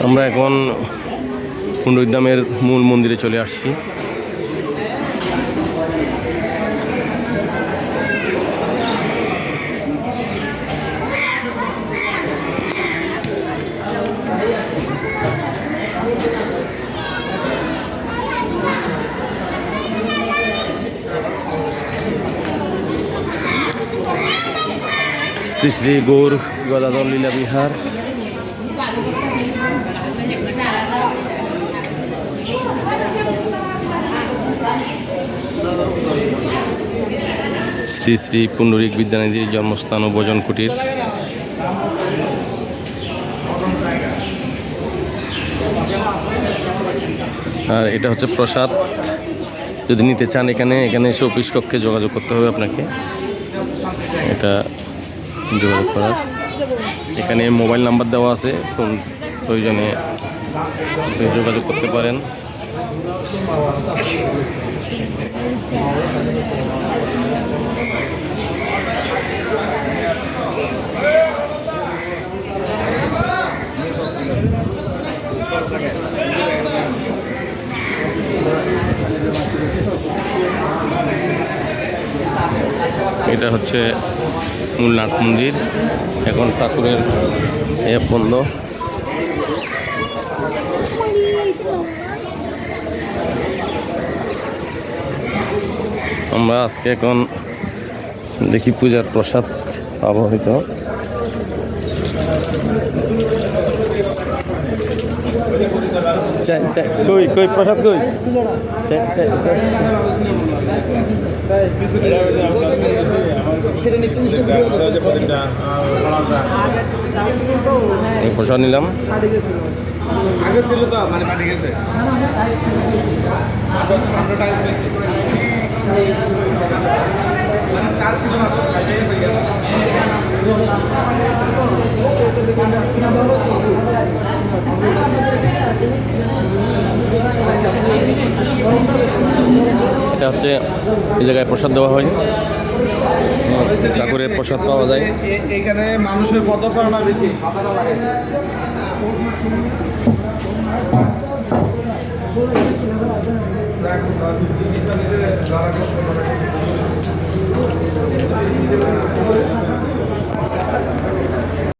আমরা এখন পুণ্ডরিকধামের মূল মন্দিরে চলে আসছি। শ্রী শ্রী গৌর গদাধর লীলা বিহার। শ্রী শ্রী পুণ্ডরিক বিদ্যানিধির জন্মস্থান ও ভোজন কুটির। আর এটা হচ্ছে প্রসাদ। যদি নিতে চান এখানে এসে অফিস কক্ষে যোগাযোগ করতে হবে আপনাকে। এটা যোগাযোগ করার এখানে মোবাইল নাম্বার দেওয়া আছে, কোন প্রয়োজনে যোগাযোগ করতে পারেন। এটা হচ্ছে মূল নাট মন্দির। এখন ঠাকুরের অ্যাপ বন্ধ। আমরা আজকে এখন দেখি পূজার প্রসাদ পাবো হয়তো। কই কই প্রসাদ কই? প্রসাদ নিলাম। আগে ছিল তো মানে পাঠিয়ে গেছে। এটা হচ্ছে এই জায়গায় প্রসাদ দেওয়া হয়, ঠাকুরের প্রসাদ পাওয়া যায়। এখানে মানুষের পদচারণা বেশি, সাধারণ লাগে। যারা